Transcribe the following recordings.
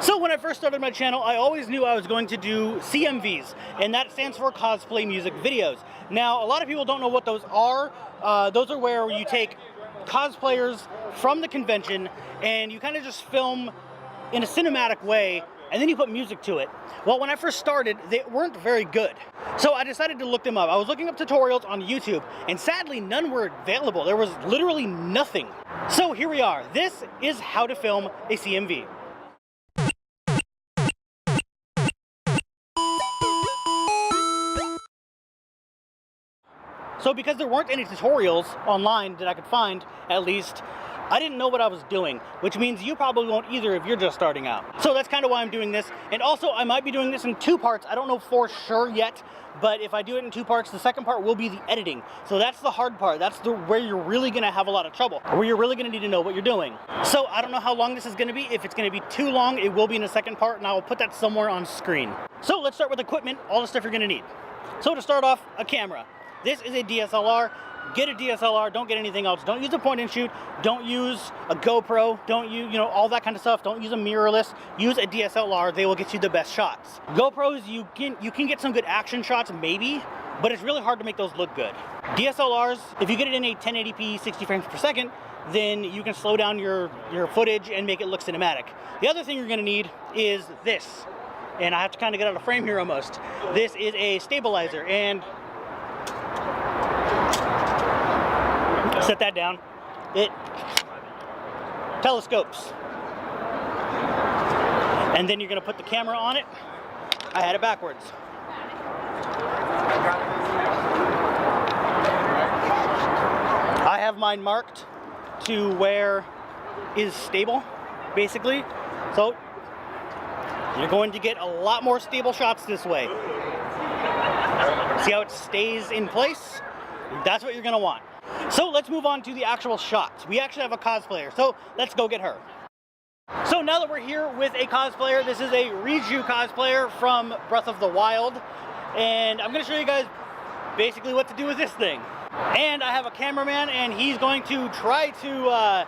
So when I first started my channel, I always knew I was going to do CMVs, and that stands for Cosplay Music Videos. Now, a lot of people don't know what those are. Those are where you take cosplayers from the convention and you kind of just film in a cinematic way, and then you put music to it. Well, when I first started, they weren't very good. So I decided to look them up. I was looking up tutorials on YouTube, and sadly, none were available. There was literally nothing. So here we are. This is how to film a CMV. So because there weren't any tutorials online that I could find, at least, I didn't know what I was doing, which means you probably won't either if you're just starting out. So that's kind of why I'm doing this. And also, I might be doing this in 2 parts. I don't know for sure yet, but if I do it in 2 parts, the second part will be the editing. So that's the hard part. That's where you're really gonna have a lot of trouble, where you're really gonna need to know what you're doing. So I don't know how long this is gonna be. If it's gonna be too long, it will be in the second part, and I will put that somewhere on screen. So let's start with equipment, all the stuff you're gonna need. So to start off, a camera. This is a DSLR. Get a DSLR, don't get anything else. Don't use a point and shoot. Don't use a GoPro. Don't use, all that kind of stuff. Don't use a mirrorless. Use a DSLR. They will get you the best shots. GoPros, you can get some good action shots, maybe, but it's really hard to make those look good. DSLRs, if you get it in a 1080p 60 frames per second, then you can slow down your footage and make it look cinematic. The other thing you're gonna need is this. And I have to kind of get out of frame here almost. This is a stabilizer, and set that down. It telescopes. And then you're gonna put the camera on it. I had it backwards. I have mine marked to where is stable, basically. So you're going to get a lot more stable shots this way. See how it stays in place? That's what you're gonna want. So let's move on to the actual shots. We actually have a cosplayer, so let's go get her. So now that we're here with a cosplayer, this is a Riju cosplayer from Breath of the Wild, and I'm gonna show you guys basically what to do with this thing. And I have a cameraman, and he's going to try to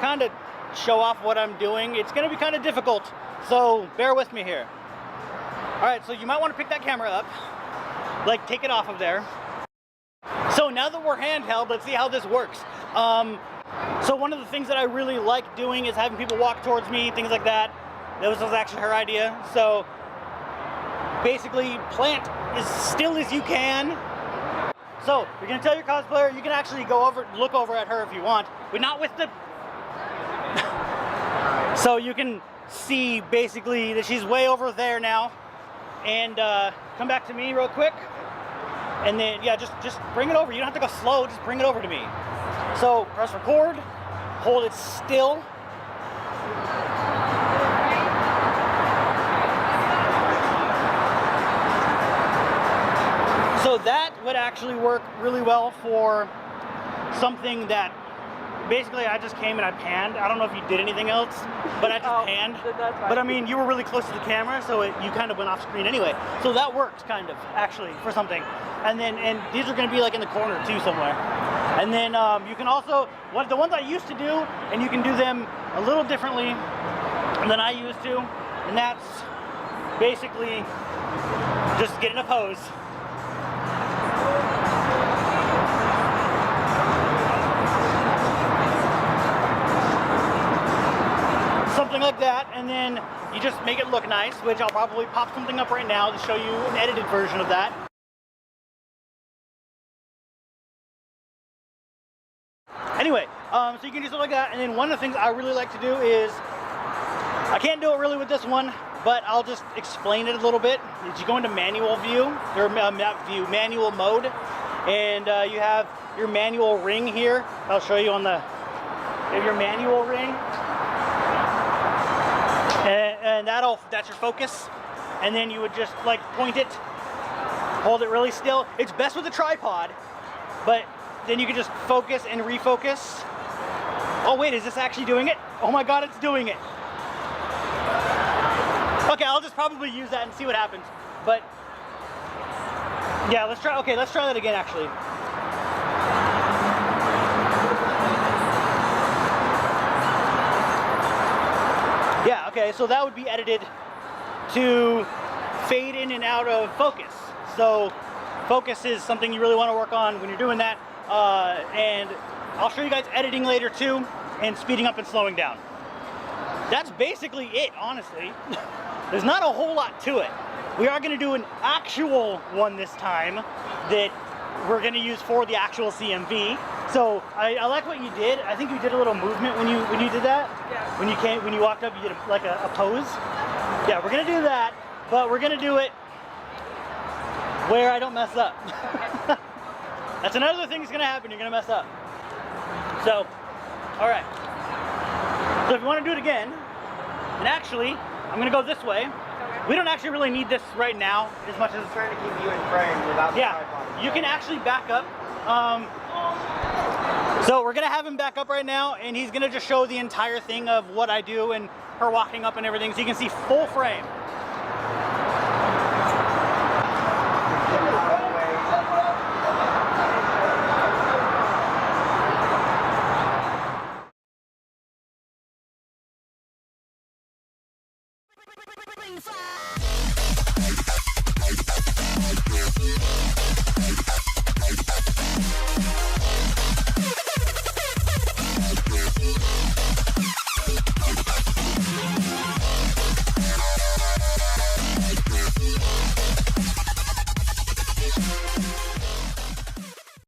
kind of show off what I'm doing. It's gonna be kind of difficult, so bear with me here. All right, so you might want to pick that camera up, like take it off of there. So now that we're handheld, let's see how this works. So one of the things that I really like doing is having people walk towards me, things like that. That was actually her idea. So basically, plant as still as you can. So you're gonna tell your cosplayer, you can actually go over, look over at her if you want, but not with the... So you can see basically that she's way over there now. And come back to me real quick. And then, yeah, just bring it over. You don't have to go slow, just bring it over to me. So, press record, hold it still. So that would actually work really well for something that, basically I just came and I panned. I don't know if you did anything else, but I just panned. But I mean, you were really close to the camera, so you kind of went off screen anyway. So that worked kind of, actually, for something. And then, these are gonna be like in the corner too somewhere. And then you can also, the ones I used to do, and you can do them a little differently than I used to, and that's basically just get in a pose. Something like that, and then you just make it look nice, which I'll probably pop something up right now to show you an edited version of that. Anyway, so you can do something like that, and then one of the things I really like to do is, I can't do it really with this one, but I'll just explain it a little bit. Is you go into manual view, or manual mode, and you have your manual ring here. I'll show you on the, you have your manual ring. And that's your focus, and then you would just like point it, hold it really still. It's best with a tripod, but then you can just focus and refocus. Oh wait, is this actually doing it? Oh my god, it's doing it. Okay, I'll just probably use that and see what happens. But yeah, let's try that again actually. Yeah, Okay, so that would be edited to fade in and out of focus. So focus is something you really want to work on when you're doing that. And I'll show you guys editing later too, and speeding up and slowing down. That's basically it, honestly. There's not a whole lot to it. We are going to do an actual one this time that we're going to use for the actual CMV. So I like what you did. I think you did a little movement when you did that. Yeah. When you walked up, you did like a pose. Yeah, we're going to do that, but we're going to do it where I don't mess up. That's another thing that's going to happen. You're going to mess up. So, all right. So if you want to do it again, and actually, I'm going to go this way. We don't actually really need this right now as much as I'm trying to keep you in frame without the tripod. You can actually back up. So we're going to have him back up right now, and he's going to just show the entire thing of what I do and her walking up and everything, so you can see full frame.